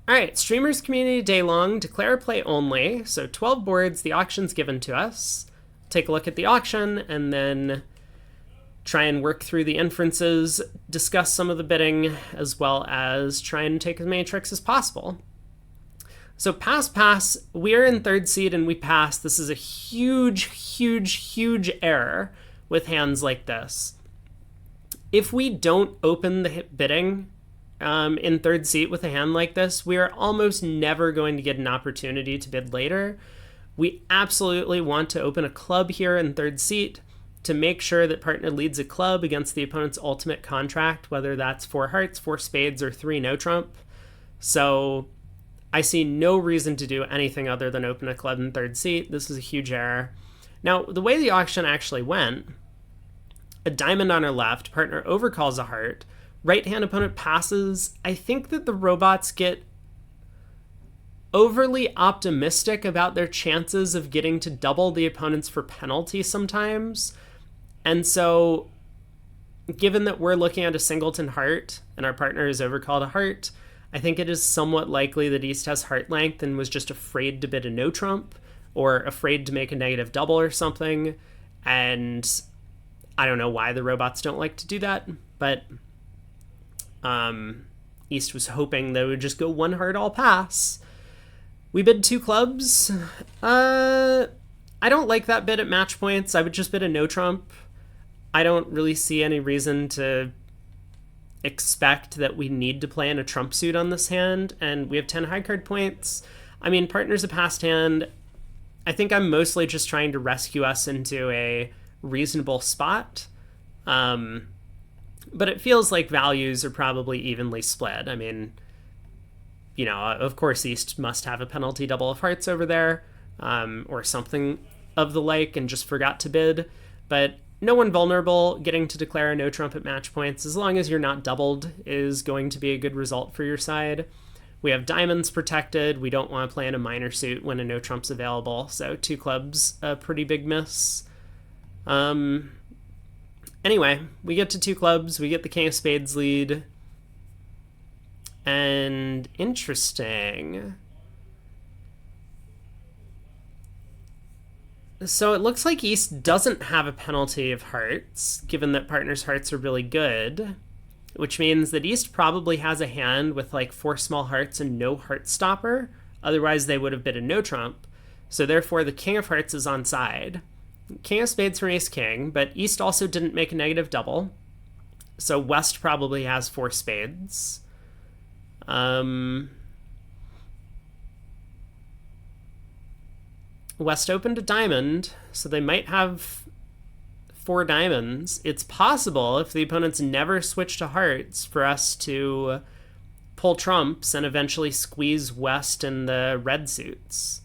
All right, Streamers Community Day Long, declare play only. So 12 boards, the auction's given to us. Take a look at the auction and then try and work through the inferences, discuss some of the bidding, as well as try and take as many tricks as possible. So pass, we are in third seed and we pass. This is a huge error with hands like this. If we don't open the bidding in third seat with a hand like this, we are almost never going to get an opportunity to bid later. We absolutely want to open a club here in third seat to make sure that partner leads a club against the opponent's ultimate contract, whether that's 4 hearts, 4 spades, or 3 no trump. So I see no reason to do anything other than open a club in third seat. This is a huge error. Now, the way the auction actually went, a diamond on our left, partner overcalls a heart, right-hand opponent passes. I think that the robots get overly optimistic about their chances of getting to double the opponents for penalty sometimes. And so, given that we're looking at a singleton heart and our partner has overcalled a heart, I think it is somewhat likely that East has heart length and was just afraid to bid a no trump or afraid to make a negative double or something. And I don't know why the robots don't like to do that, but East was hoping that it would just go 1 heart all pass. We bid 2 clubs. I don't like that bid at match points. I would just bid a no trump. I don't really see any reason to expect that we need to play in a trump suit on this hand, and we have 10 high card points. I mean, partner's a passed hand. I think I'm mostly just trying to rescue us into a reasonable spot. But it feels like values are probably evenly split. I mean, you know, of course East must have a penalty double of hearts over there, or something of the like, and just forgot to bid. But no one vulnerable getting to declare a no trump at match points, as long as you're not doubled, is going to be a good result for your side. We have diamonds protected. We don't want to play in a minor suit when a no trump's available. So 2 clubs, a pretty big miss. Anyway, we get to 2 clubs. We get the king of spades lead. And interesting. So it looks like East doesn't have a penalty of hearts, given that partner's hearts are really good, which means that East probably has a hand with like 4 small hearts and no heart stopper. Otherwise, they would have bid a no trump. So therefore, the king of hearts is on side. King of spades from ace king, but East also didn't make a negative double. So West probably has 4 spades. West opened a diamond, so they might have 4 diamonds. It's possible, if the opponents never switch to hearts, for us to pull trumps and eventually squeeze West in the red suits,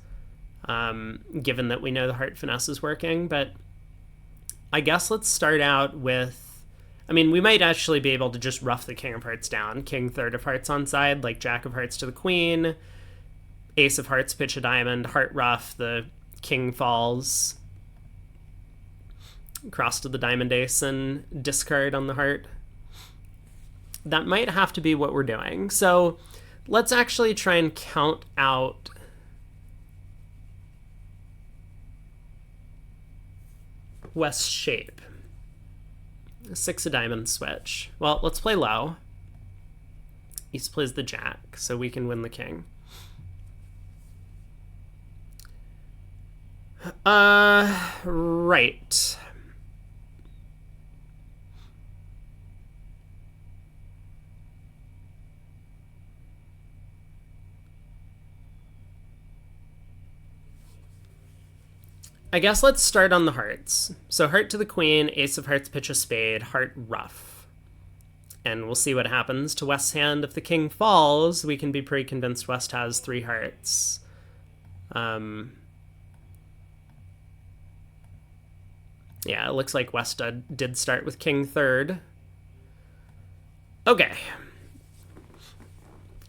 given that we know the heart finesse is working. But I guess let's start out with, I mean, we might actually be able to just rough the king of hearts down. King third of hearts on side, like jack of hearts to the queen, ace of hearts, pitch a diamond, heart rough, the king falls, cross to the diamond ace, and discard on the heart. That might have to be what we're doing. So let's actually try and count out West's shape. 6 of diamonds switch. Well, let's play low. East plays the jack, so we can win the king. Right. I guess let's start on the hearts. So heart to the queen, ace of hearts, pitch a spade, heart rough. And we'll see what happens to West's hand. If the king falls, we can be pretty convinced West has 3 hearts. Yeah, it looks like West did start with king third. Okay.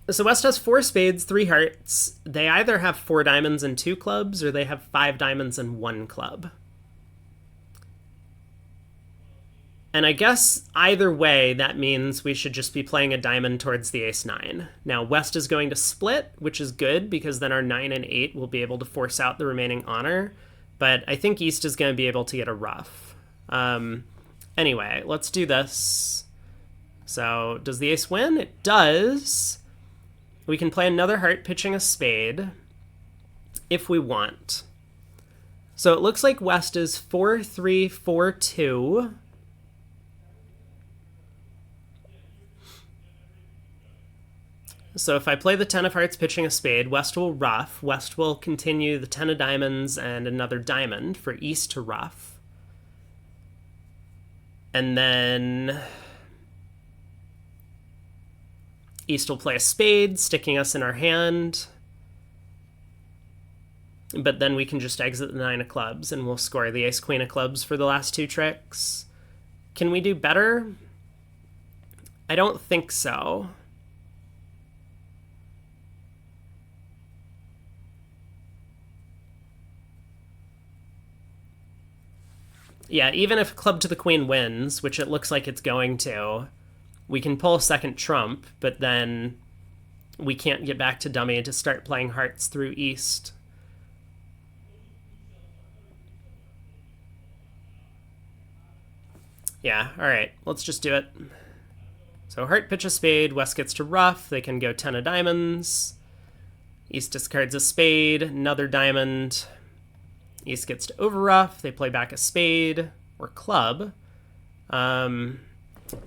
So West has 4 spades, 3 hearts. They either have 4 diamonds and 2 clubs, or they have 5 diamonds and 1 club. And I guess either way, that means we should just be playing a diamond towards the ace-9. Now, West is going to split, which is good, because then our 9 and 8 will be able to force out the remaining honor. But I think East is going to be able to get a ruff. Anyway, let's do this. So, does the ace win? It does. We can play another heart pitching a spade if we want. So it looks like West is 4-3, 4-2. So if I play the 10 of hearts pitching a spade, West will ruff. West will continue the 10 of diamonds and another diamond for East to ruff. And then East will play a spade, sticking us in our hand. But then we can just exit the 9 of clubs and we'll score the ace queen of clubs for the last two tricks. Can we do better? I don't think so. Yeah, even if club to the queen wins, which it looks like it's going to, we can pull a second trump, but then we can't get back to dummy to start playing hearts through East. Yeah, all right, let's just do it. So heart pitch a spade, West gets to ruff, they can go 10 of diamonds. East discards a spade, another diamond. East gets to overruff, they play back a spade or club.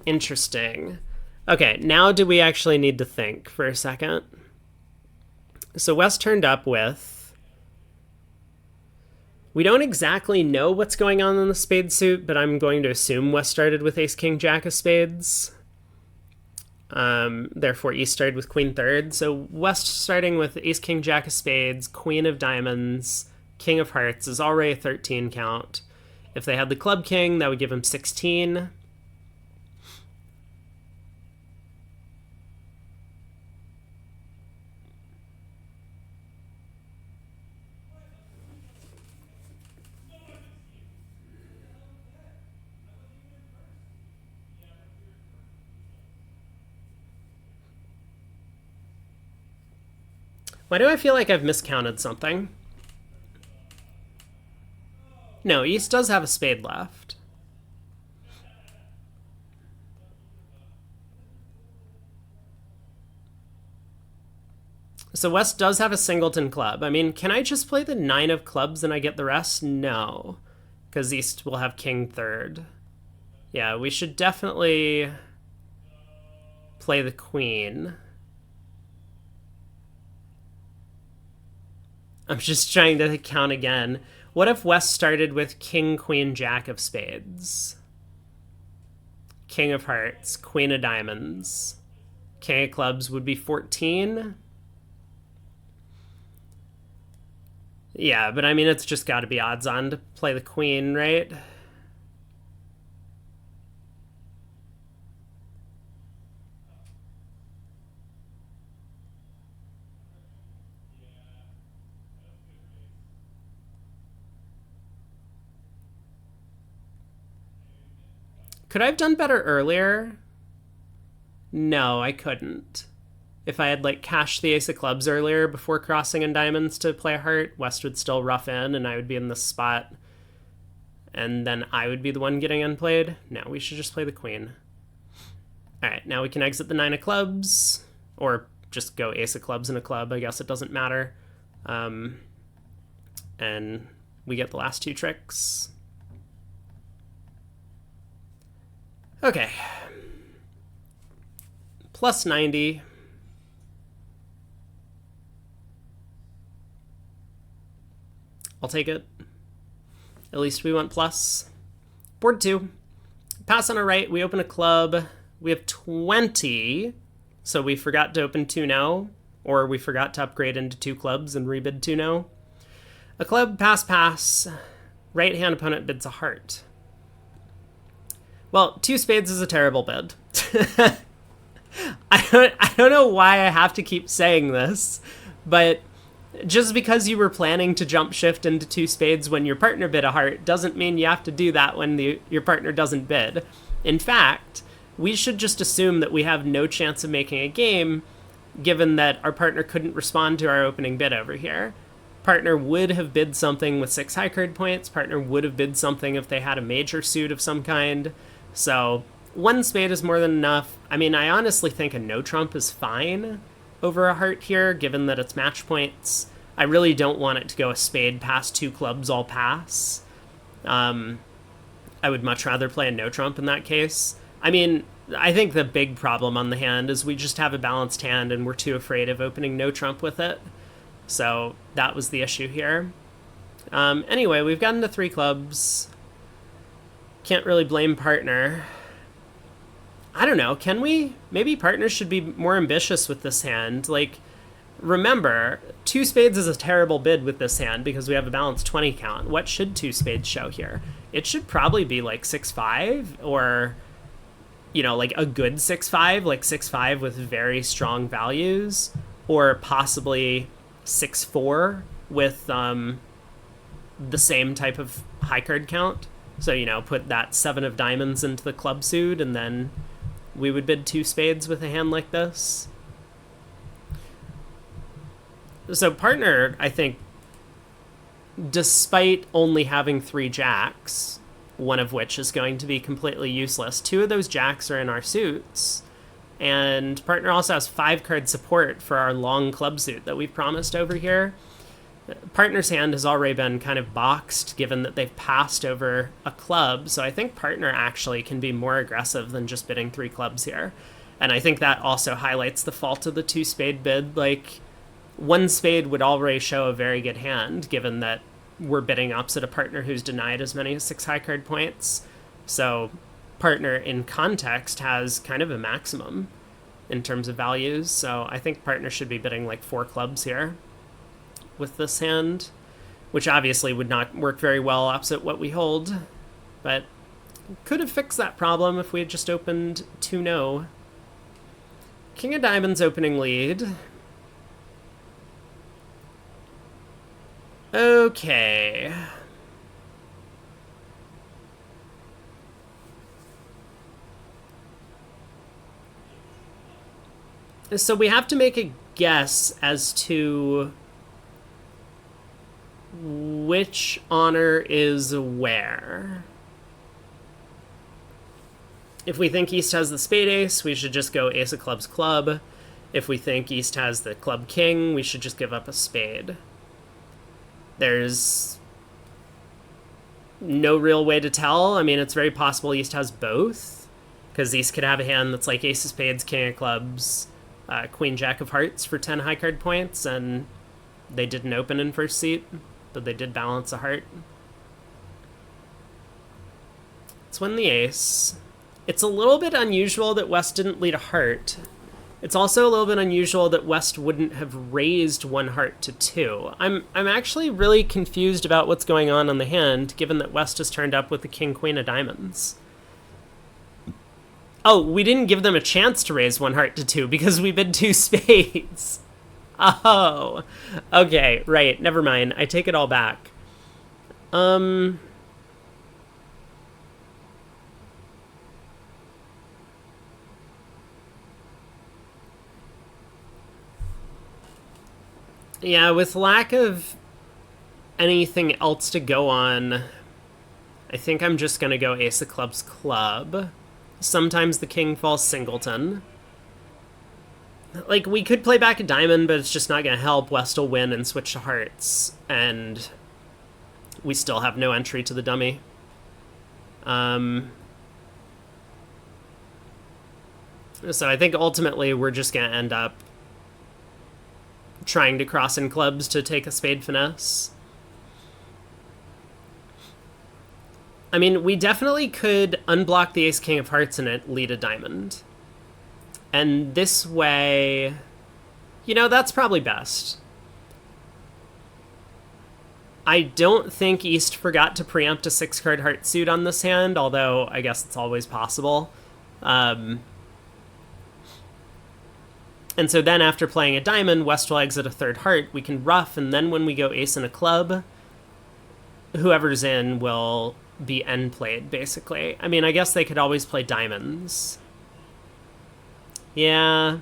Interesting. Okay, now do we actually need to think for a second? So West turned up with... We don't exactly know what's going on in the spade suit, but I'm going to assume West started with ace, king, jack of spades. Therefore, East started with queen third. So West starting with ace, king, jack of spades, queen of diamonds, king of hearts is already a 13 count. If they had the club king, that would give him 16. Why do I feel like I've miscounted something? No, East does have a spade left. So West does have a singleton club. I mean, can I just play the 9 of clubs and I get the rest? No, because East will have king third. Yeah, we should definitely play the queen. I'm just trying to count again. What if West started with king, queen, jack of spades? King of hearts, queen of diamonds. King of clubs would be 14. Yeah, but I mean, it's just got to be odds on to play the queen, right? Could I have done better earlier? No, I couldn't. If I had, like, cashed the ace of clubs earlier before crossing in diamonds to play a heart, West would still rough in and I would be in this spot. And then I would be the one getting unplayed. No, we should just play the queen. All right, now we can exit the 9 of clubs. Or just go ace of clubs and a club. I guess it doesn't matter. And we get the last two tricks. Okay. Plus 90. I'll take it. At least we went plus. Board 2. Pass on our right. We open a club. We have 20. So we forgot to open 2-no. Or we forgot to upgrade into 2 clubs and rebid 2-no. A club, pass, pass. Right hand opponent bids a heart. Well, 2 spades is a terrible bid. I don't know why I have to keep saying this, but just because you were planning to jump shift into 2 spades when your partner bid a heart doesn't mean you have to do that when your partner doesn't bid. In fact, we should just assume that we have no chance of making a game, given that our partner couldn't respond to our opening bid over here. Partner would have bid something with 6 high card points. Partner would have bid something if they had a major suit of some kind. So 1 spade is more than enough. I mean, I honestly think a no trump is fine over a heart here, given that it's match points. I really don't want it to go a spade past 2 clubs all pass. I would much rather play a no trump in that case. I mean, I think the big problem on the hand is we just have a balanced hand and we're too afraid of opening no trump with it. So that was the issue here. Anyway, we've gotten to 3 clubs. Can't really blame partner. I don't know, can we? Maybe partners should be more ambitious with this hand. Like, remember, 2 spades is a terrible bid with this hand because we have a balanced 20 count. What should 2 spades show here? It should probably be like 6-5 or, you know, like a good 6-5, like 6-5 with very strong values, or possibly 6-4 with the same type of high card count. So, you know, put that 7 of diamonds into the club suit, and then we would bid 2 spades with a hand like this. So partner, I think, despite only having 3 jacks, one of which is going to be completely useless, 2 of those jacks are in our suits, and partner also has 5 card support for our long club suit that we've promised over here. Partner's hand has already been kind of boxed, given that they've passed over a club, so I think partner actually can be more aggressive than just bidding 3 clubs here. And I think that also highlights the fault of the 2 spade bid. Like, 1 spade would already show a very good hand, given that we're bidding opposite a partner who's denied as many as 6 high card points. So partner in context has kind of a maximum in terms of values, so I think partner should be bidding like 4 clubs here with this hand, which obviously would not work very well opposite what we hold, but could have fixed that problem if we had just opened 2-no. King of diamonds opening lead. Okay. So we have to make a guess as to which honor is where. If we think East has the spade ace, we should just go ace of clubs club. If we think East has the club king, we should just give up a spade. There's no real way to tell. I mean, it's very possible East has both, because East could have a hand that's like ace of spades, king of clubs, queen jack of hearts for 10 high card points, and they didn't open in first seat, but they did balance a heart. Let's win the ace. It's a little bit unusual that West didn't lead a heart. It's also a little bit unusual that West wouldn't have raised 1 heart to 2. I'm actually really confused about what's going on the hand, given that West has turned up with the king queen of diamonds. Oh, we didn't give them a chance to raise 1 heart to 2 because we bid 2 spades. Oh, okay, right, never mind. I take it all back. Yeah, with lack of anything else to go on, I think I'm just going to go ace of clubs club. Sometimes the king falls singleton. Like, we could play back a diamond, but it's just not going to help. West will win and switch to hearts, and we still have no entry to the dummy. So I think ultimately we're just going to end up trying to cross in clubs to take a spade finesse. I mean, we definitely could unblock the ace king of hearts and it lead a diamond. And this way, you know, that's probably best. I don't think East forgot to preempt a 6-card heart suit on this hand, although I guess it's always possible. And so then after playing a diamond, West will exit a 3rd heart. We can ruff, and then when we go ace and a club, whoever's in will be end played, basically. I mean, I guess they could always play diamonds. Yeah.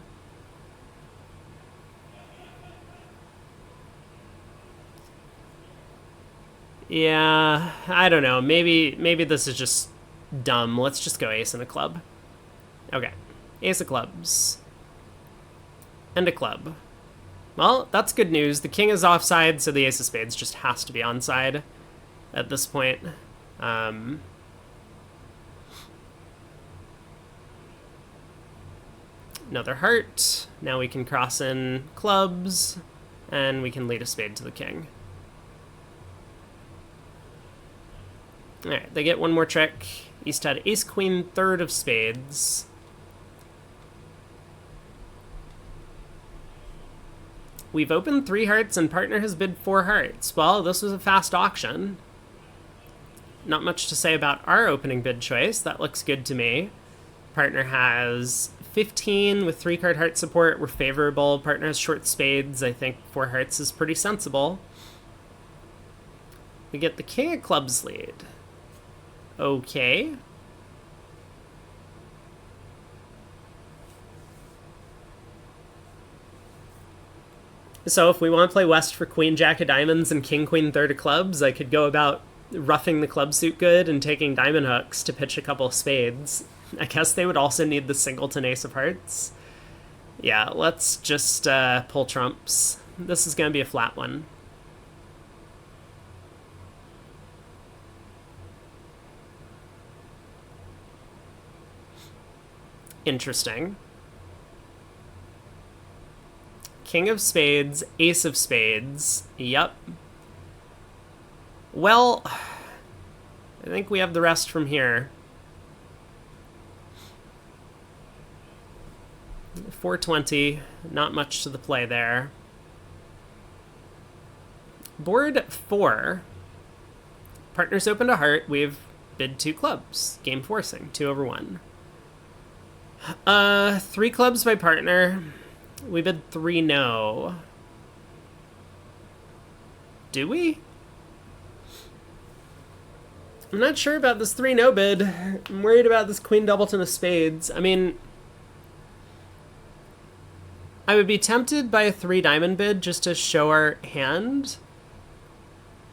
Yeah, I don't know. Maybe this is just dumb. Let's just go ace and a club. Okay. Ace of clubs. And a club. Well, that's good news. The king is offside, so the ace of spades just has to be onside at this point. Another heart. Now we can cross in clubs, and we can lead a spade to the king. Alright, they get one more trick. East had ace, queen, third of spades. We've opened 3 hearts and partner has bid 4 hearts. Well, this was a fast auction. Not much to say about our opening bid choice. That looks good to me. Partner has 15 with 3-card heart support. We're favorable. Partner has short spades. I think 4 hearts is pretty sensible. We get the king of clubs lead. Okay. So if we want to play West for queen, jack of diamonds and king, queen, third of clubs, I could go about roughing the club suit good and taking diamond hooks to pitch a couple of spades. I guess they would also need the singleton ace of hearts. Yeah, let's just pull trumps. This is going to be a flat one. Interesting. King of spades, ace of spades. Yep. Well, I think we have the rest from here. 420, not much to the play there. Board 4. Partners opened a heart. We've bid 2 clubs. Game forcing, 2/1. 3 clubs by partner. We bid 3 no. Do we? I'm not sure about this 3 no bid. I'm worried about this queen doubleton of spades. I mean, I would be tempted by a 3 diamond bid just to show our hand.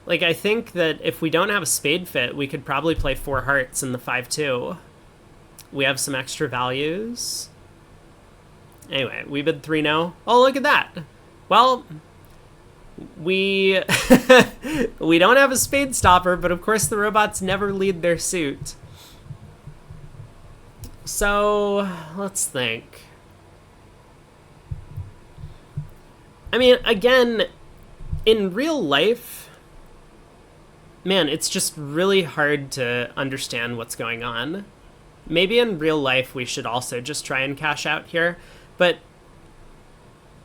Like, I think that if we don't have a spade fit, we could probably play 4 hearts in the 5-2. We have some extra values. Anyway, we bid 3 no. Oh, look at that. Well, we we don't have a spade stopper, but of course the robots never lead their suit. So, let's think. I mean, again, in real life, man, it's just really hard to understand what's going on. Maybe in real life we should also just try and cash out here, but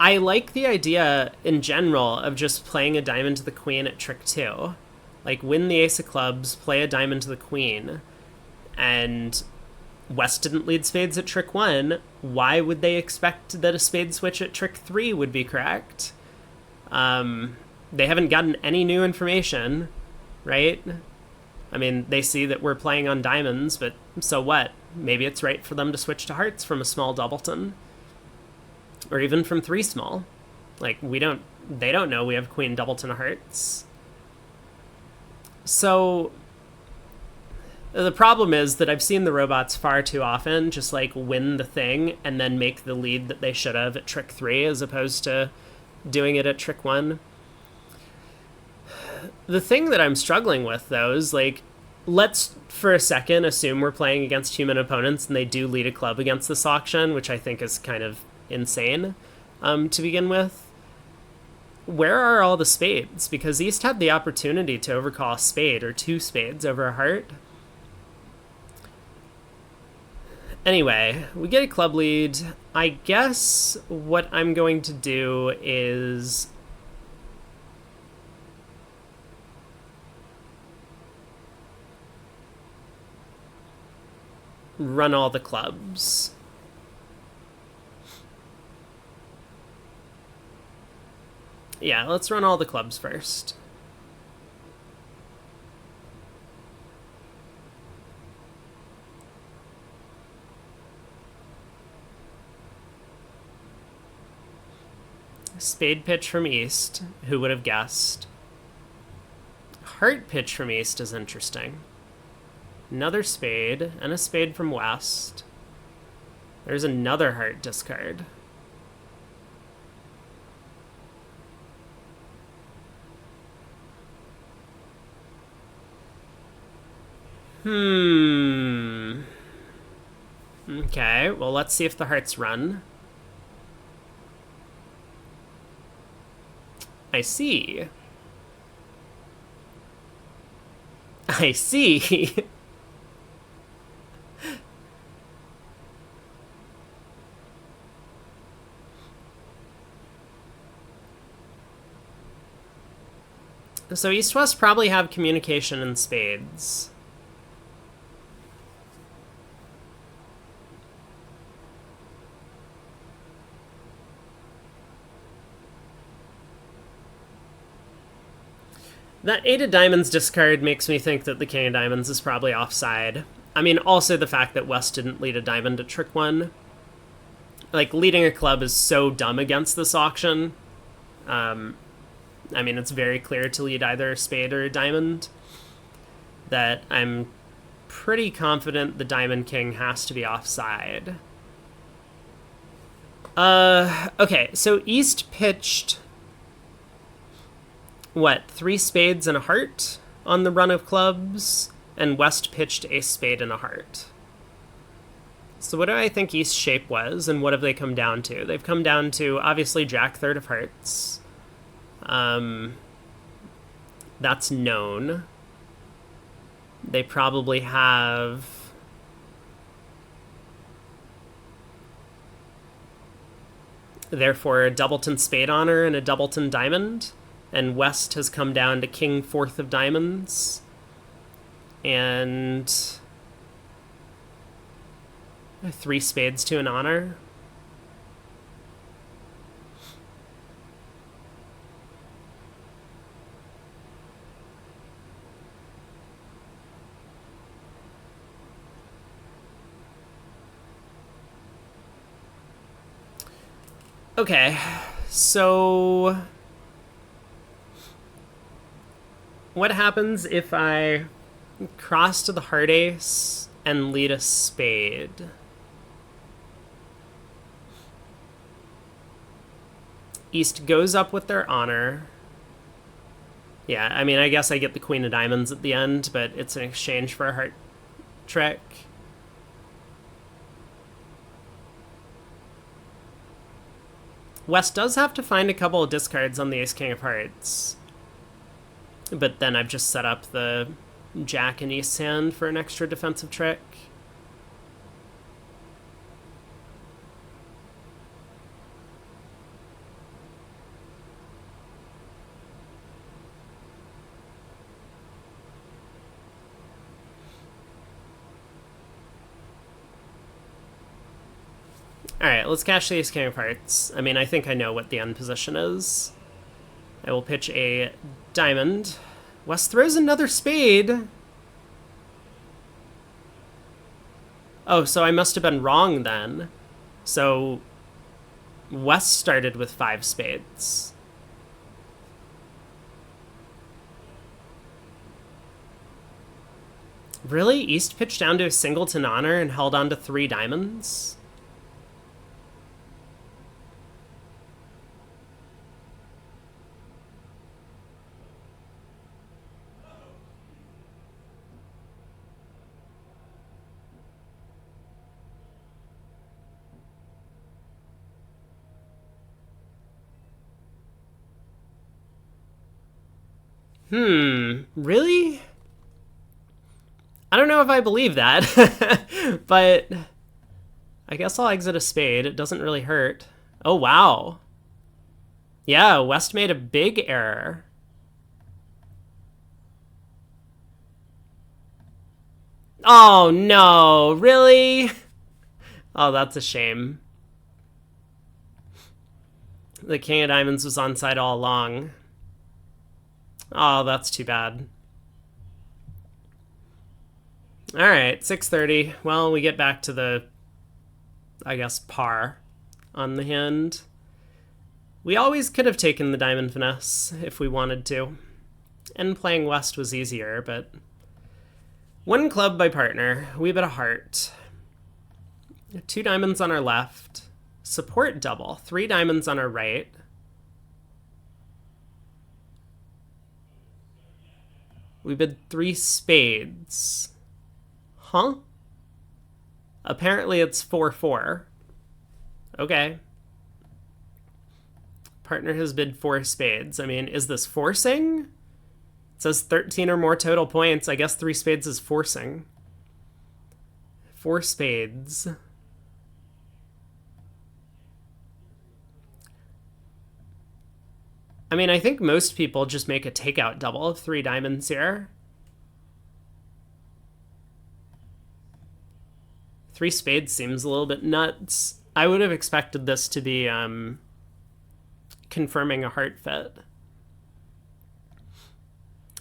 I like the idea in general of just playing a diamond to the queen at trick 2. Like, win the ace of clubs, play a diamond to the queen, and West didn't lead spades at trick 1. Why would they expect that a spade switch at trick 3 would be correct? They haven't gotten any new information, right? I mean, they see that we're playing on diamonds, but so what? Maybe it's right for them to switch to hearts from a small doubleton. Or even from 3 small. Like, they don't know we have queen doubleton of hearts. So, the problem is that I've seen the robots far too often just, like, win the thing and then make the lead that they should have at trick 3 as opposed to doing it at trick 1. The thing that I'm struggling with, though, is, like, let's for a second assume we're playing against human opponents and they do lead a club against this auction, which I think is kind of insane to begin with. Where are all the spades? Because East had the opportunity to overcall a spade or 2 spades over a heart. Anyway, we get a club lead. I guess what I'm going to do is run all the clubs. Yeah, let's run all the clubs first. Spade pitch from East. Who would have guessed? Heart pitch from East is interesting. Another spade, and a spade from West. There's another heart discard. Okay, well, let's see if the hearts run. I see. I see. So East-West probably have communication in spades. That 8 of diamonds discard makes me think that the king of diamonds is probably offside. I mean, also the fact that West didn't lead a diamond at trick 1. Like, leading a club is so dumb against this auction. I mean, it's very clear to lead either a spade or a diamond. That I'm pretty confident the diamond king has to be offside. Okay, so East pitched... what, 3 spades and a heart on the run of clubs, and West pitched a spade and a heart. So what do I think East's shape was, and what have they come down to? They've come down to, obviously, Jack third of hearts. That's known. They probably have... therefore, a doubleton spade honor and a doubleton diamond. And West has come down to king fourth of diamonds. And 3 spades to an honor. Okay, so... what happens if I cross to the heart ace and lead a spade? East goes up with their honor. Yeah, I mean, I guess I get the queen of diamonds at the end, but it's in exchange for a heart trick. West does have to find a couple of discards on the ace-king of hearts. But then I've just set up the Jack and East's hand for an extra defensive trick. Alright, let's cash the ace-king of hearts. I mean, I think I know what the end position is. I will pitch a diamond. West throws another spade. Oh, so I must have been wrong then. So West started with 5 spades. Really? East pitched down to a singleton honor and held on to 3 diamonds? Really? I don't know if I believe that, but I guess I'll exit a spade. It doesn't really hurt. Oh, wow. Yeah, West made a big error. Oh, no, really? Oh, that's a shame. The king of diamonds was onside all along. Oh, that's too bad. Alright, 6:30. Well, we get back to the, I guess, par on the hand. We always could have taken the diamond finesse if we wanted to. And playing west was easier, but... One club by partner. We bet a heart. 2 diamonds on our left. Support double. 3 diamonds on our right. We bid 3 spades. Huh? Apparently it's 4-4. Okay. Partner has bid 4 spades. I mean, is this forcing? It says 13 or more total points. I guess 3 spades is forcing. 4 spades. I mean, I think most people just make a takeout double of 3 diamonds here. 3 spades seems a little bit nuts. I would have expected this to be confirming a heart fit.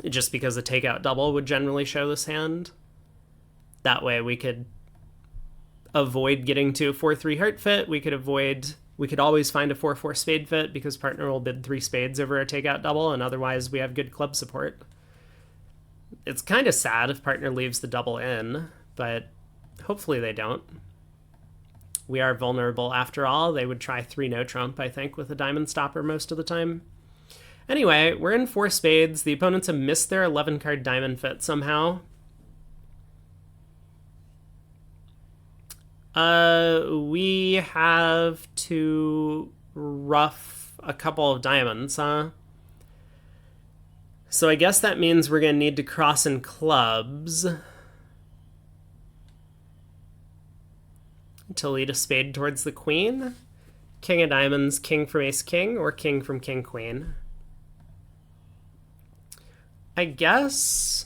Just because a takeout double would generally show this hand. That way we could avoid getting to a 4-3 heart fit. We could always find a 4-4 spade fit because partner will bid 3 spades over a takeout double, and otherwise we have good club support. It's kind of sad if partner leaves the double in, but hopefully they don't. We are vulnerable after all. They would try 3 no trump, I think, with a diamond stopper most of the time. Anyway, we're in 4 spades. The opponents have missed their 11-card diamond fit somehow. We have to rough a couple of diamonds, huh? So I guess that means we're going to need to cross in clubs to lead a spade towards the queen. King of diamonds, king from ace king, or king from king queen. I guess...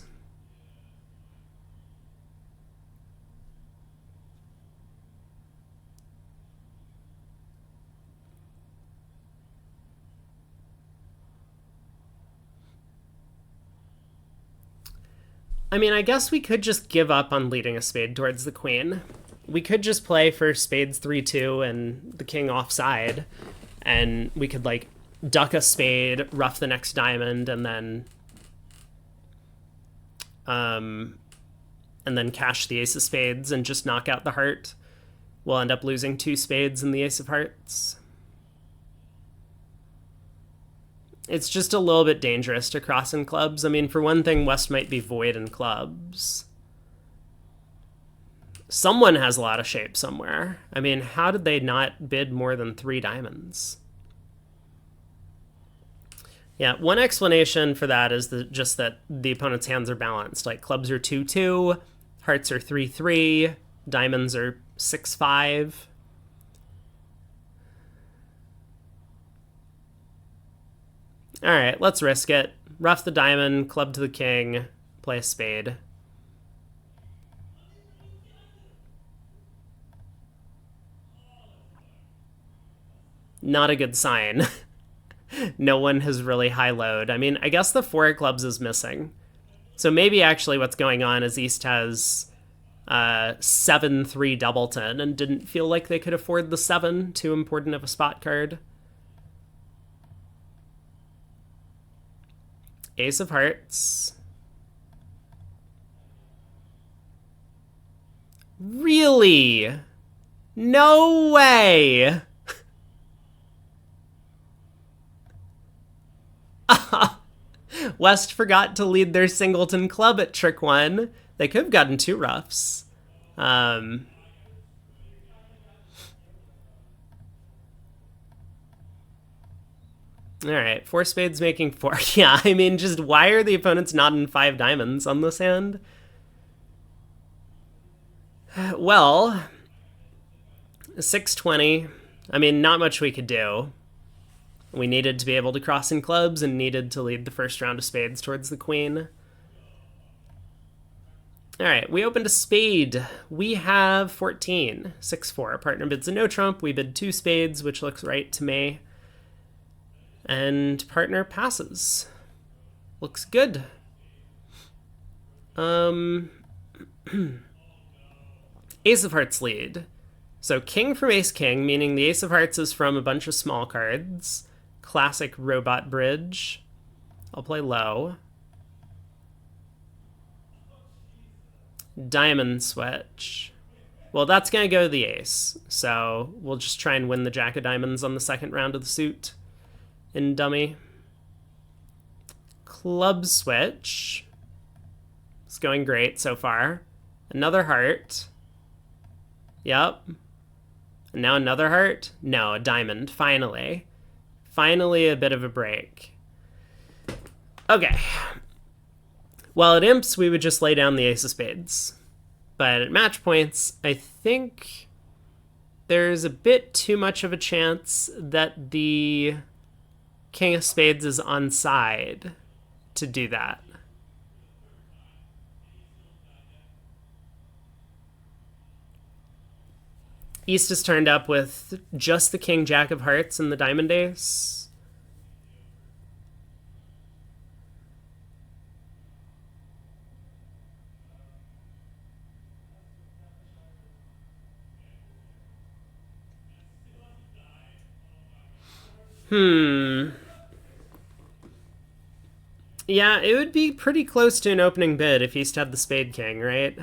I mean, I guess we could just give up on leading a spade towards the queen. We could just play for spades 3-2 and the king offside, and we could, like, duck a spade, rough the next diamond, and then cash the ace of spades and just knock out the heart. We'll end up losing 2 spades and the ace of hearts. It's just a little bit dangerous to cross in clubs. I mean, for one thing, West might be void in clubs. Someone has a lot of shape somewhere. I mean, how did they not bid more than 3 diamonds? Yeah, one explanation for that is just that the opponent's hands are balanced. Like, clubs are 2-2, hearts are 3-3, diamonds are 6-5. All right, let's risk it. Rough the diamond, club to the king, play a spade. Not a good sign. No one has really high-load. I mean, I guess the 4 of clubs is missing. So maybe actually what's going on is East has 7-3 doubleton and didn't feel like they could afford the 7, too important of a spot card. Ace of hearts. Really? No way! West forgot to lead their singleton club at trick 1. They could have gotten 2 roughs. Alright, 4 spades making 4. Yeah, I mean, just why are the opponents not in 5 diamonds on this hand? Well, 620. I mean, not much we could do. We needed to be able to cross in clubs and needed to lead the first round of spades towards the queen. Alright, we opened a spade. We have 14. 6-4. Partner bids a no trump. We bid 2 spades, which looks right to me. And partner passes. Looks good. Ace of hearts lead. So king from ace king, meaning the ace of hearts is from a bunch of small cards. Classic robot bridge. I'll play low. Diamond switch. Well, that's going to go to the ace. So we'll just try and win the jack of diamonds on the second round of the suit in dummy. Club switch. It's going great so far. Another heart. Yep. And now another heart? No, a diamond, finally. Finally a bit of a break. Okay. Well, at imps, we would just lay down the ace of spades. But at match points, I think there's a bit too much of a chance that the king of spades is onside to do that. East has turned up with just the king jack of hearts and the diamond ace. Yeah, it would be pretty close to an opening bid if East had the spade king, right?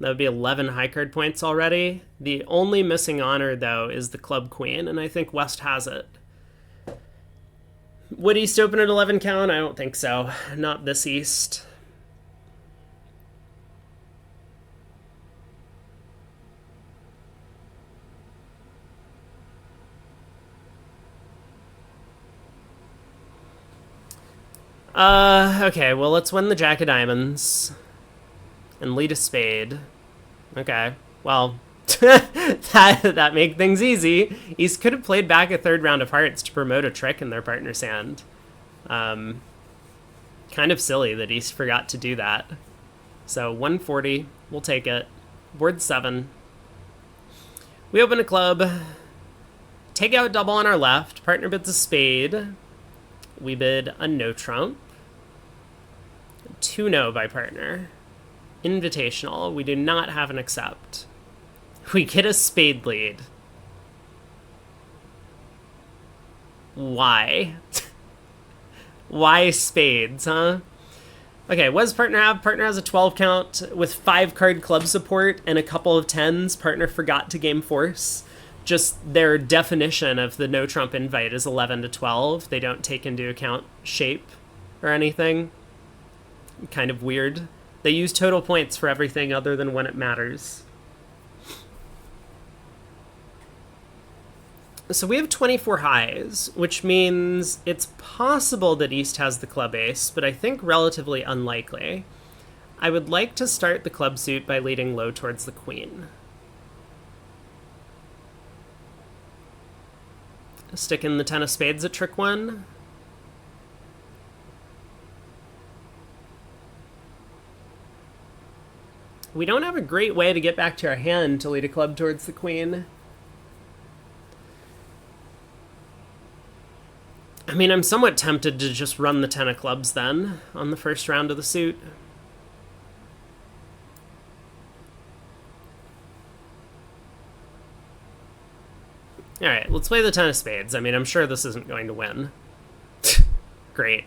That would be 11 high card points already. The only missing honor, though, is the club queen, and I think West has it. Would East open at 11 count? I don't think so. Not this East. Okay, well, let's win the jack of diamonds. And lead a spade. Okay, well, that made things easy. East could have played back a third round of hearts to promote a trick in their partner's hand. Kind of silly that East forgot to do that. So 140, we'll take it. Board 7. We open a club. Take out double on our left. Partner bids a spade. We bid a no trump. 2 no by partner. Invitational. We do not have an accept. We get a spade lead. Why? Why spades, huh? Okay, what does partner have? Partner has a 12 count with 5 card club support and a couple of 10s. Partner forgot to game force. Just their definition of the no trump invite is 11 to 12. They don't take into account shape or anything. Kind of weird. They use total points for everything other than when it matters. So we have 24 highs, which means it's possible that East has the club ace, but I think relatively unlikely. I would like to start the club suit by leading low towards the queen. Stick in the 10 of spades at trick 1. We don't have a great way to get back to our hand to lead a club towards the queen. I mean, I'm somewhat tempted to just run the 10 of clubs then on the first round of the suit. Alright, let's play the 10 of spades. I mean, I'm sure this isn't going to win. Great.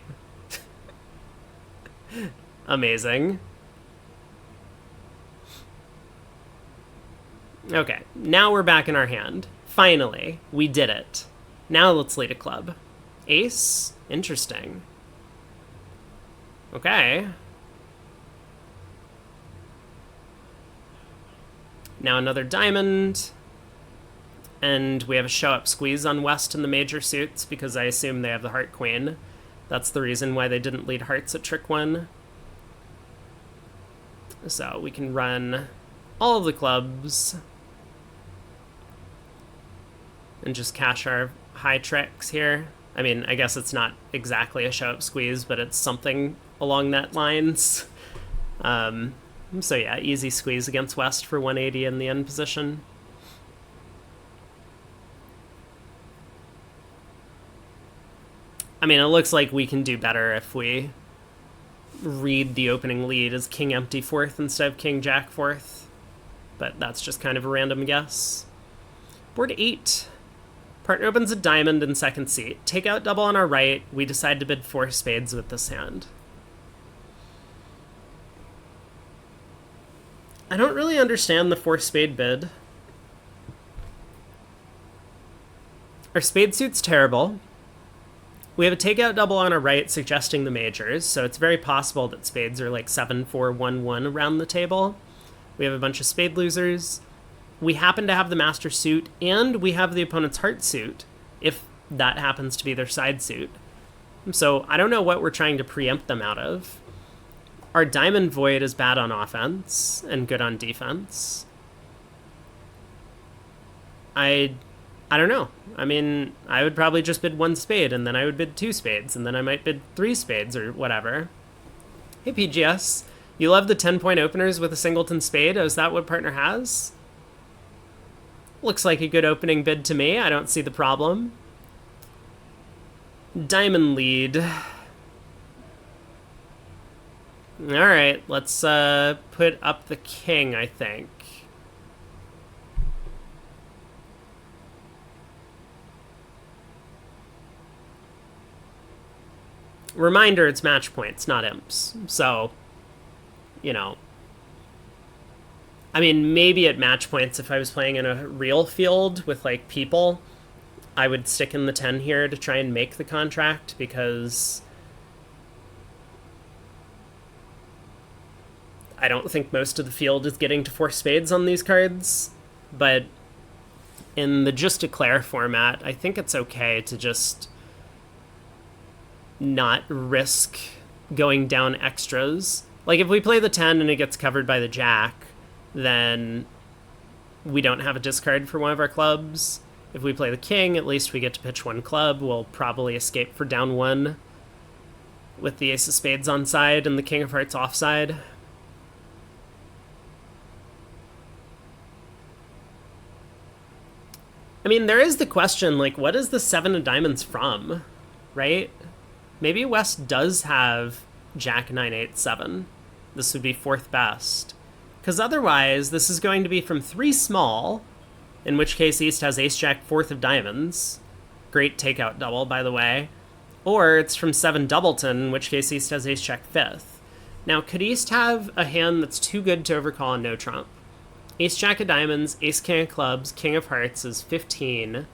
Amazing. Okay, now we're back in our hand. Finally, we did it. Now let's lead a club. Ace? Interesting. Okay. Now another diamond. And we have a show-up squeeze on West in the major suits because I assume they have the heart queen. That's the reason why they didn't lead hearts at trick 1. So we can run all of the clubs and just cash our high tricks here. I mean, I guess it's not exactly a show-up squeeze, but it's something along that lines. So yeah, easy squeeze against West for 180 in the end position. I mean, it looks like we can do better if we read the opening lead as king empty 4th instead of king jack 4th. But that's just kind of a random guess. Board 8. Partner opens a diamond in second seat. Takeout double on our right. We decide to bid 4 spades with this hand. I don't really understand the 4 spade bid. Our spade suit's terrible. We have a takeout double on our right suggesting the majors, so it's very possible that spades are like 7, 4, 1, 1 around the table. We have a bunch of spade losers. We happen to have the master suit, and we have the opponent's heart suit, if that happens to be their side suit. So I don't know what we're trying to preempt them out of. Our diamond void is bad on offense and good on defense. I don't know. I mean, I would probably just bid 1 spade, and then I would bid 2 spades, and then I might bid 3 spades or whatever. Hey, PGS. You love the 10-point openers with a singleton spade? Oh, is that what partner has? Looks like a good opening bid to me. I don't see the problem. Diamond lead. Alright, let's put up the king, I think. Reminder, it's match points, not imps. So, you know. I mean, maybe at match points, if I was playing in a real field with, like, people, I would stick in the 10 here to try and make the contract, because I don't think most of the field is getting to 4 spades on these cards. But in the Just Declare format, I think it's okay to just not risk going down extras. Like, if we play the 10 and it gets covered by the jack, then we don't have a discard for one of our clubs. If we play the king, at least we get to pitch 1 club. We'll probably escape for down 1 with the ace of spades on side and the king of hearts offside. I mean, there is the question, like, what is the 7 of diamonds from, right? Maybe West does have jack 9, 8, 7. This would be 4th best. Because otherwise, this is going to be from 3 small, in which case East has ace-jack 4th of diamonds. Great takeout double, by the way. Or it's from 7 doubleton, in which case East has ace-jack 5th. Now, could East have a hand that's too good to overcall and no trump? Ace-jack of diamonds, ace-king of clubs, king of hearts is 15.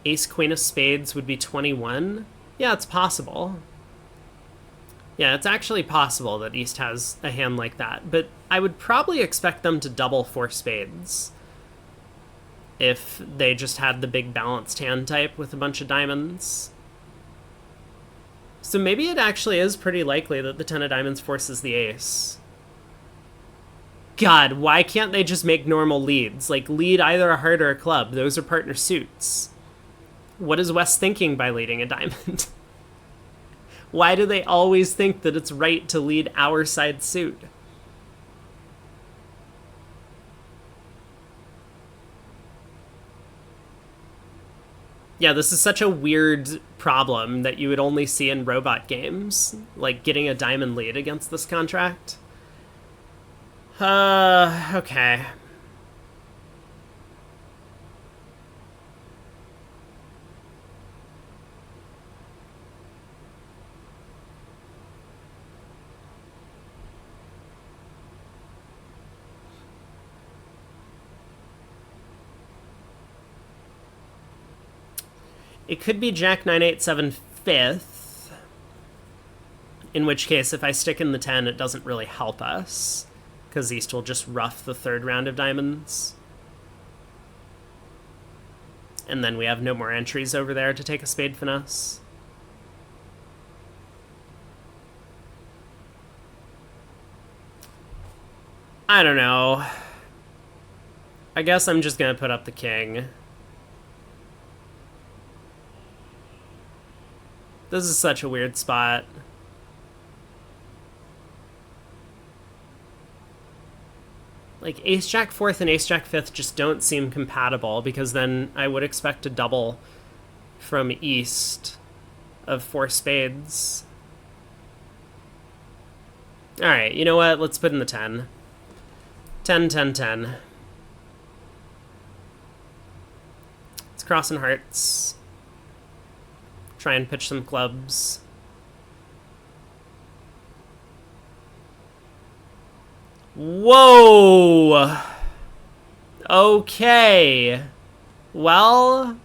Ace-queen of spades would be 21. Yeah, it's possible. Yeah, it's actually possible that East has a hand like that, but I would probably expect them to double 4 spades if they just had the big balanced hand type with a bunch of diamonds. So maybe it actually is pretty likely that the 10 of diamonds forces the ace. God, why can't they just make normal leads? Like, lead either a heart or a club. Those are partner suits. What is West thinking by leading a diamond? Why do they always think that it's right to lead our side suit? Yeah, this is such a weird problem that you would only see in robot games, like getting a diamond lead against this contract. Okay. It could be jack 9, 8, 7, 5th, in which case if I stick in the 10, it doesn't really help us, because East will just rough the 3rd round of diamonds. And then we have no more entries over there to take a spade finesse. I don't know. I guess I'm just gonna put up the king. This is such a weird spot. Like, ace-jack 4th and ace-jack 5th just don't seem compatible, because then I would expect a double from East of 4 spades. Alright, you know what? Let's put in the 10. 10, 10, 10. Let's crossing hearts. Try and pitch some clubs. Whoa! Okay. Well,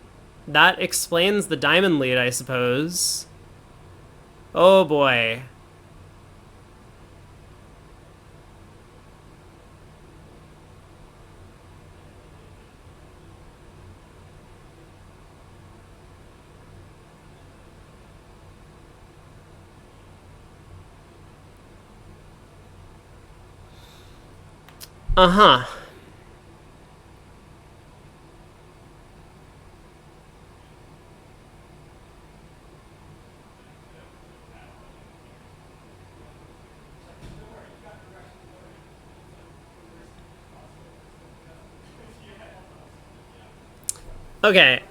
that explains the diamond lead, I suppose. Oh boy. Uh-huh. Okay,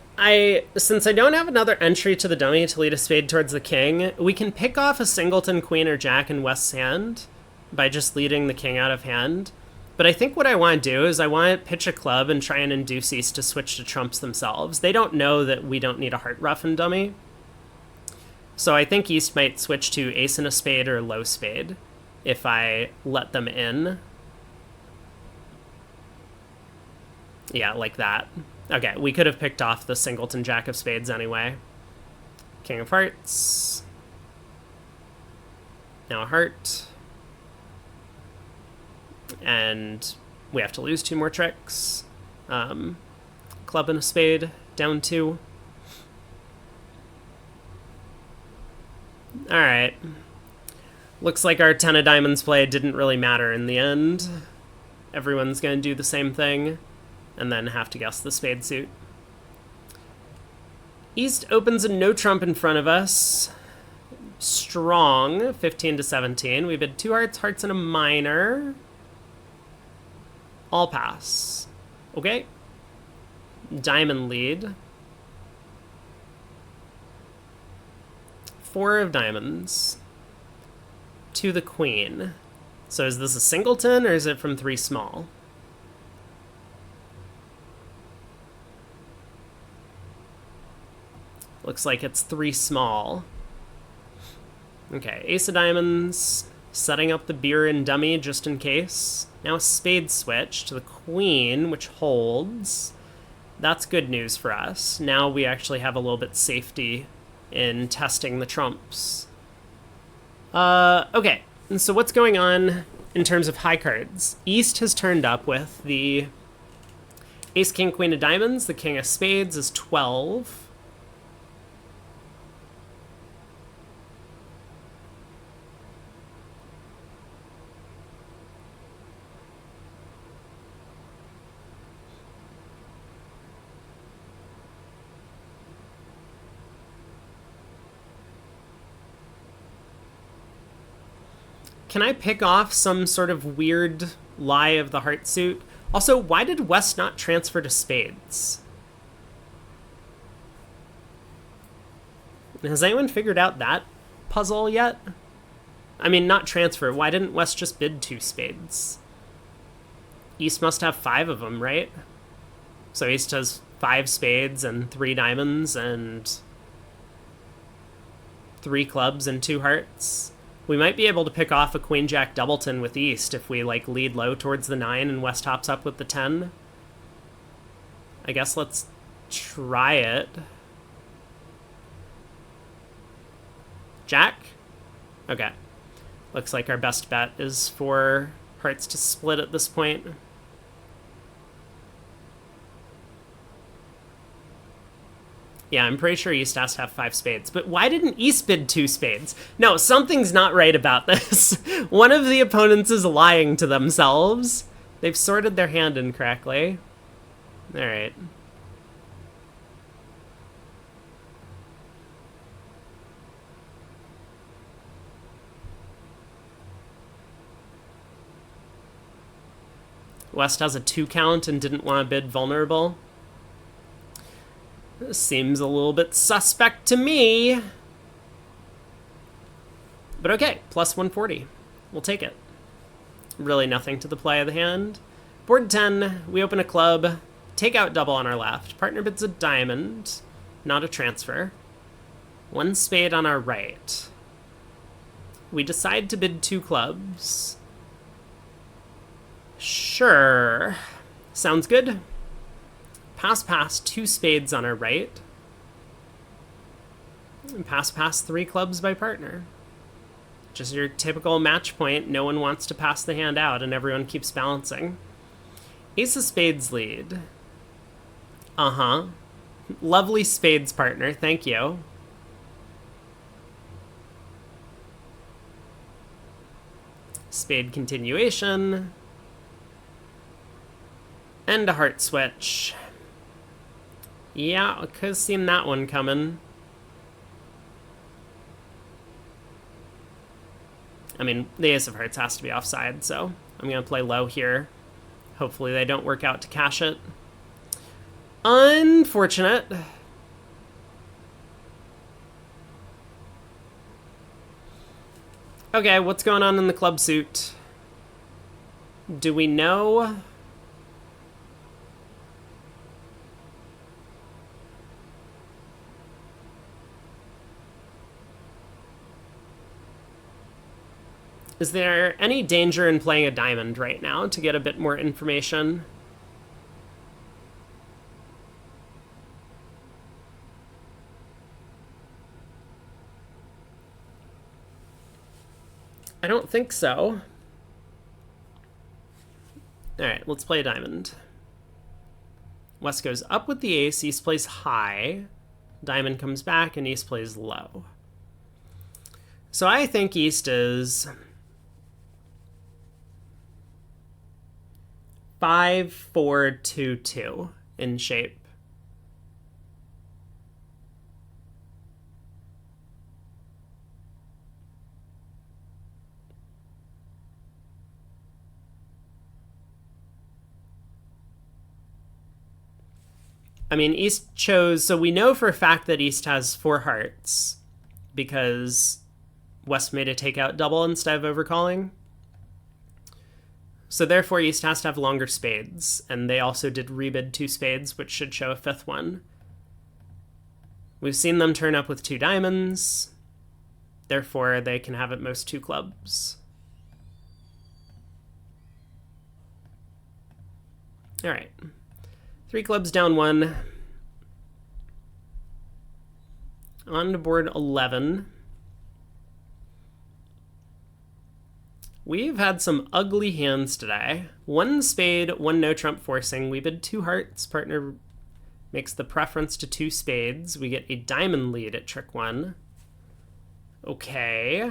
since I don't have another entry to the dummy to lead a spade towards the king, we can pick off a singleton, queen, or jack in West's hand by just leading the king out of hand. But I think what I want to do is I want to pitch a club and try and induce East to switch to trumps themselves. They don't know that we don't need a heart ruff in dummy. So I think East might switch to ace and a spade or low spade if I let them in. Yeah, like that. Okay, we could have picked off the singleton jack of spades anyway. King of hearts. Now a heart. And we have to lose 2 more tricks. Club and a spade, down 2. Alright. Looks like our 10 of diamonds play didn't really matter in the end. Everyone's going to do the same thing, and then have to guess the spade suit. East opens a no trump in front of us. Strong, 15 to 17. We bid 2 hearts, hearts, and a minor. All pass. Okay. Diamond lead. 4 of diamonds. To the queen. So is this a singleton, or is it from 3 small? Looks like it's 3 small. Okay, ace of diamonds. Setting up the beer and dummy just in case. Now a spade switch to the queen, which holds. That's good news for us. Now we actually have a little bit safety in testing the trumps. Okay, and so what's going on in terms of high cards? East has turned up with the ace, king, queen of diamonds. The king of spades is 12. Can I pick off some sort of weird lie of the heart suit? Also, why did West not transfer to spades? Has anyone figured out that puzzle yet? I mean, not transfer. Why didn't West just bid 2 spades? East must have 5 of them, right? So East has 5 spades and 3 diamonds and 3 clubs and 2 hearts. We might be able to pick off a queen-jack doubleton with East if we, like, lead low towards the 9 and West hops up with the 10. I guess let's try it. Jack? Okay. Looks like our best bet is for hearts to split at this point. Yeah, I'm pretty sure East has to have 5 spades. But why didn't East bid 2 spades? No, something's not right about this. One of the opponents is lying to themselves. They've sorted their hand incorrectly. All right. West has a 2 count and didn't want to bid vulnerable. This seems a little bit suspect to me. But okay, plus 140. We'll take it. Really nothing to the play of the hand. Board 10, we open a club. take out double on our left. Partner bids a diamond, not a transfer. 1 spade on our right. We decide to bid 2 clubs. Sure. Sounds good. Pass, 2 spades on our right. And pass, 3 clubs by partner. Just your typical match point. No one wants to pass the hand out and everyone keeps balancing. Ace of spades lead. Uh-huh. Lovely spades, partner. Thank you. Spade continuation. And a heart switch. Yeah, I could have seen that one coming. I mean, the ace of hearts has to be offside, so I'm going to play low here. Hopefully they don't work out to cash it. Unfortunate. Okay, what's going on in the club suit? Do we know? Is there any danger in playing a diamond right now to get a bit more information? I don't think so. Alright, let's play a diamond. West goes up with the ace, East plays high. Diamond comes back, and East plays low. So I think East is 5-4-2-2 in shape. I mean, East chose, so we know for a fact that East has 4 hearts because West made a takeout double instead of overcalling. So therefore East has to have longer spades, and they also did rebid 2 spades, which should show a 5th one. We've seen them turn up with 2 diamonds, therefore they can have at most 2 clubs. All right. 3 clubs down 1. On to board 11. We've had some ugly hands today. 1 spade, 1 no trump forcing. We bid 2 hearts. Partner makes the preference to 2 spades. We get a diamond lead at trick 1. Okay.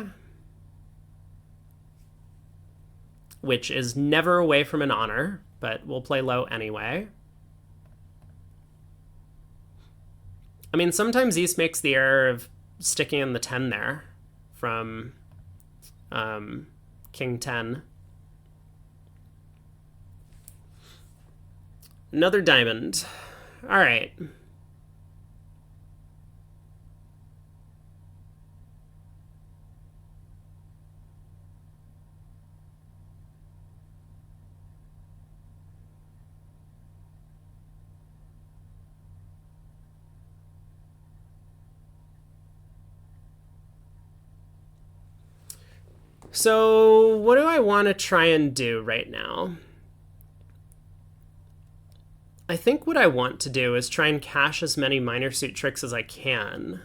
Which is never away from an honor, but we'll play low anyway. I mean, sometimes East makes the error of sticking in the 10 there from King 10. Another diamond. All right. So what do I want to try and do right now? I think what I want to do is try and cash as many minor suit tricks as I can.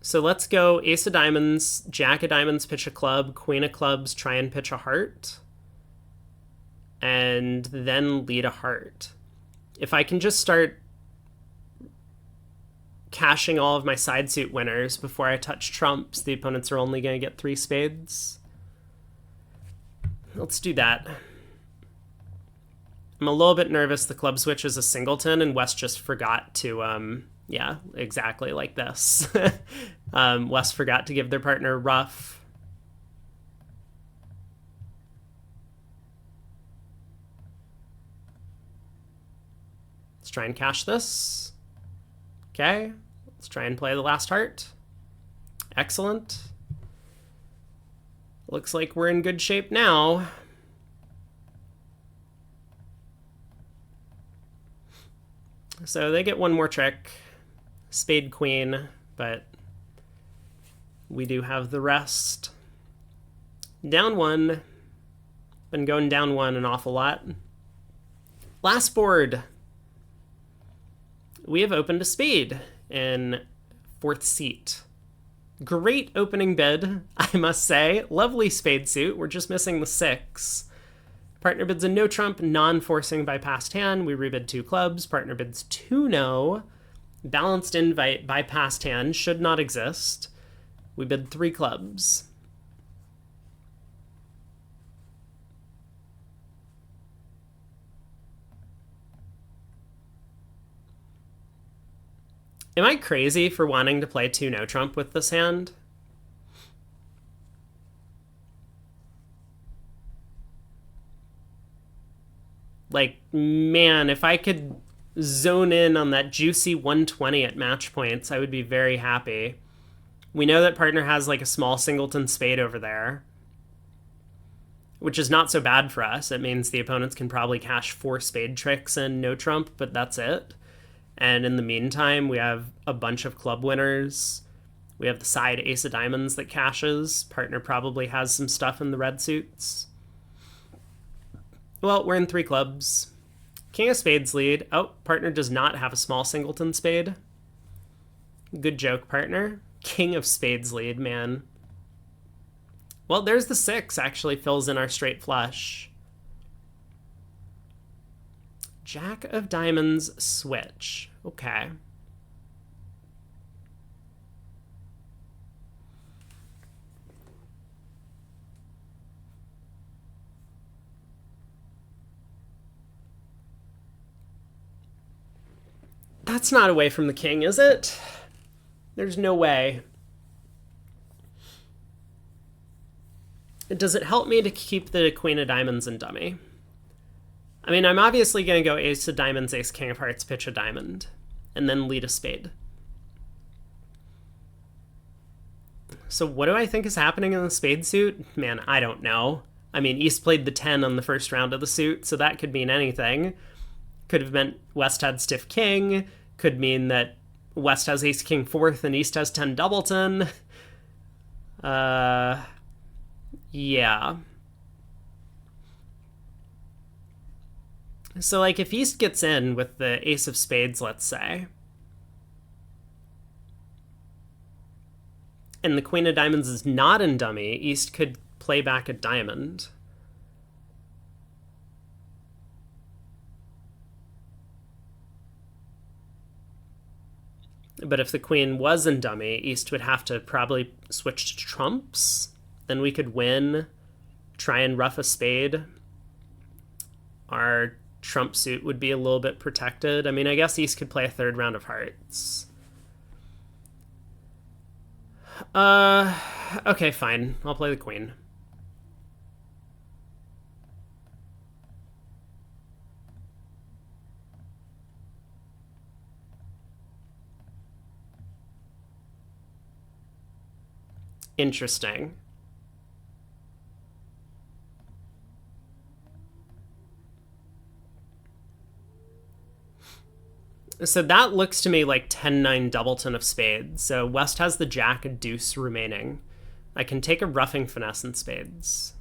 So let's go ace of diamonds, jack of diamonds, pitch a club, queen of clubs, try and pitch a heart, and then lead a heart. If I can just start cashing all of my side suit winners before I touch trumps, the opponents are only going to get 3 spades. Let's do that. I'm a little bit nervous the club switch is a singleton and West just forgot to, yeah, exactly like this. West forgot to give their partner rough. Let's try and cash this. Okay, let's try and play the last heart. Excellent. Looks like we're in good shape now. So they get one more trick. Spade queen, but we do have the rest. Down one. Been going down one an awful lot. Last board. We have opened a spade in fourth seat. Great opening bid, I must say. Lovely spade suit. We're just missing the 6. Partner bids a no trump, non-forcing by past hand. We rebid 2 clubs. Partner bids 2 no. Balanced invite by past hand should not exist. We bid 3 clubs. Am I crazy for wanting to play 2 no trump with this hand? Like, man, if I could zone in on that juicy 120 at match points, I would be very happy. We know that partner has like a small singleton spade over there, which is not so bad for us. It means the opponents can probably cash 4 spade tricks and no trump, but that's it. And in the meantime, we have a bunch of club winners. We have the side ace of diamonds that cashes. Partner probably has some stuff in the red suits. Well, we're in 3 clubs. King of spades lead. Oh, partner does not have a small singleton spade. Good joke, partner. King of spades lead, man. Well, there's the 6, actually fills in our straight flush. Jack of diamonds switch. Okay. That's not away from the king, is it? There's no way. Does it help me to keep the queen of diamonds in dummy? I mean, I'm obviously going to go ace of diamonds, ace king of hearts, pitch a diamond, and then lead a spade. So what do I think is happening in the spade suit? Man, I don't know. I mean, East played the 10 on the first round of the suit, so that could mean anything. Could have meant West had stiff king. Could mean that West has ace king fourth and East has 10 doubleton. Yeah. So, like, if East gets in with the ace of spades, let's say, and the queen of diamonds is not in dummy, East could play back a diamond. But if the queen was in dummy, East would have to probably switch to trumps. Then we could win, try and ruff a spade. Our trump suit would be a little bit protected. I mean, I guess East could play a 3rd round of hearts. Okay, fine. I'll play the queen. Interesting. So that looks to me like 10-9 doubleton of spades. So West has the jack and deuce remaining. I can take a roughing finesse in spades.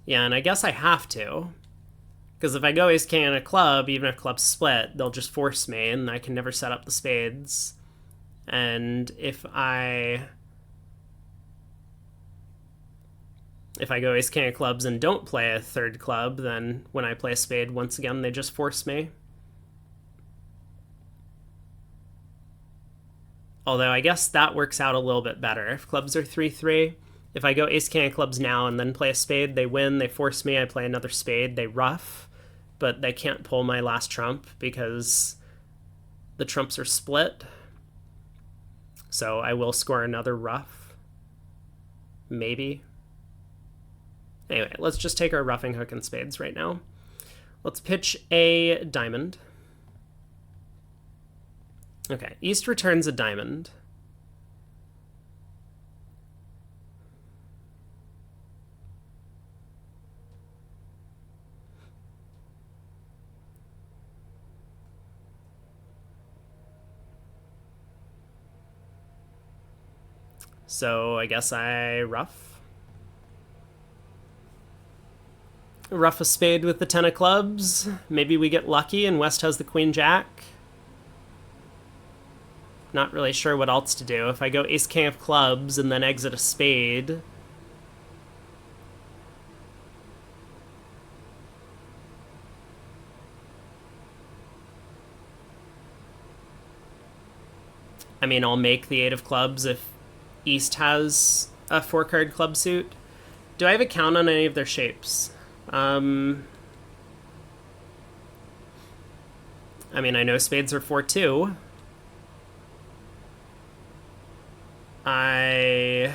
Yeah, and I guess I have to. Because if I go ace king and a club, even if clubs split, they'll just force me, and I can never set up the spades. And if I go ace king of clubs and don't play a 3rd club, then when I play a spade, once again, they just force me. Although I guess that works out a little bit better. If clubs are 3-3, if I go ace king of clubs now and then play a spade, they win, they force me, I play another spade, they ruff. but they can't pull my last trump because the trumps are split. So I will score another ruff. Maybe. Anyway, let's just take our ruffing hook and spades right now. Let's pitch a diamond. Okay, East returns a diamond. So I guess I ruff. Ruff a spade with the 10 of clubs. Maybe we get lucky and West has the queen jack. Not really sure what else to do. If I go ace king of clubs and then exit a spade. I mean, I'll make the 8 of clubs if East has a 4-card club suit. Do I have a count on any of their shapes? I mean, I know spades are 4-2. I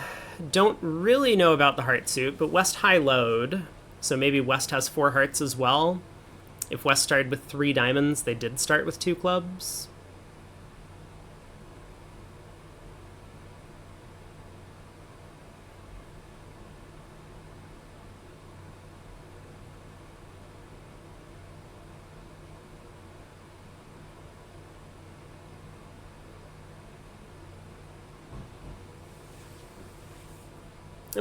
don't really know about the heart suit, but West high-load, so maybe West has 4 hearts as well. If West started with 3 diamonds, they did start with 2 clubs.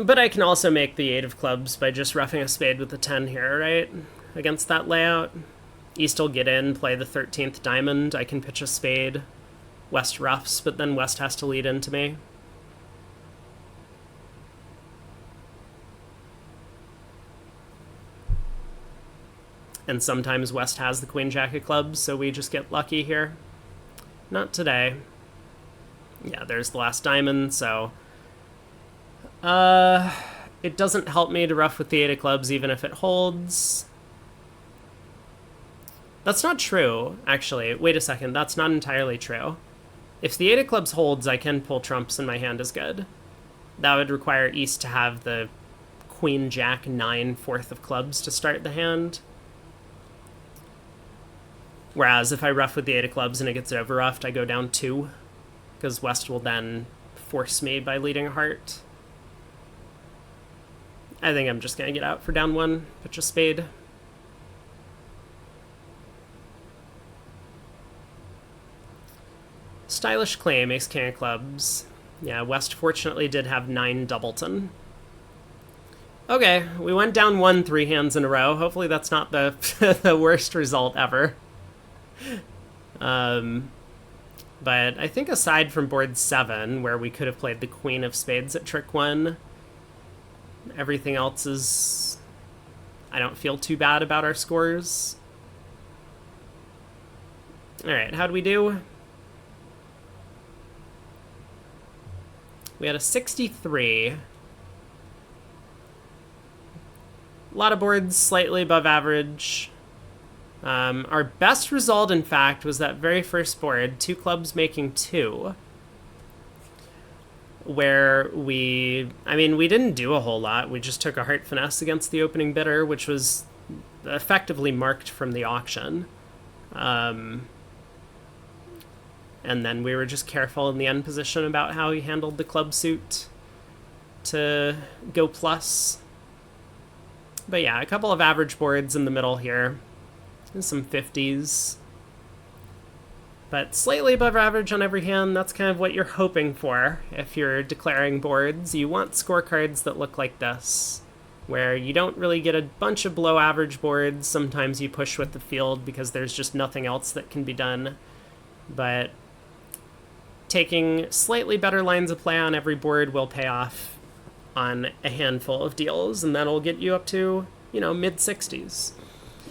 But I can also make the 8 of clubs by just roughing a spade with the 10 here, right? Against that layout. East will get in, play the 13th diamond. I can pitch a spade. West roughs, but then West has to lead into me. And sometimes West has the queen jack of clubs, so we just get lucky here. Not today. Yeah, there's the last diamond, so... it doesn't help me to ruff with the 8 of clubs even if it holds. That's not true, actually. Wait a second, that's not entirely true. If the 8 of clubs holds, I can pull trumps and my hand is good. That would require East to have the queen jack 9 4th of clubs to start the hand. Whereas if I ruff with the 8 of clubs and it gets over ruffed, I go down 2, because West will then force me by leading a heart. I think I'm just going to get out for down 1, pitch a spade. Stylish claim, ace king of clubs. Yeah, West fortunately did have 9 doubleton. Okay, we went down 1 3 hands in a row. Hopefully that's not the, the worst result ever. But I think aside from board 7, where we could have played the queen of spades at trick 1, everything else is... I don't feel too bad about our scores. Alright, how'd we do? We had a 63. A lot of boards slightly above average. Our best result, in fact, was that very first board, 2 clubs making 2. Where we didn't do a whole lot. We just took a heart finesse against the opening bidder, which was effectively marked from the auction. And then we were just careful in the end position about how he handled the club suit to go plus. But yeah, a couple of average boards in the middle here. And some 50s. But slightly above average on every hand, that's kind of what you're hoping for if you're declaring boards. You want scorecards that look like this, where you don't really get a bunch of below average boards. Sometimes you push with the field because there's just nothing else that can be done. But taking slightly better lines of play on every board will pay off on a handful of deals, and that'll get you up to, mid-60s.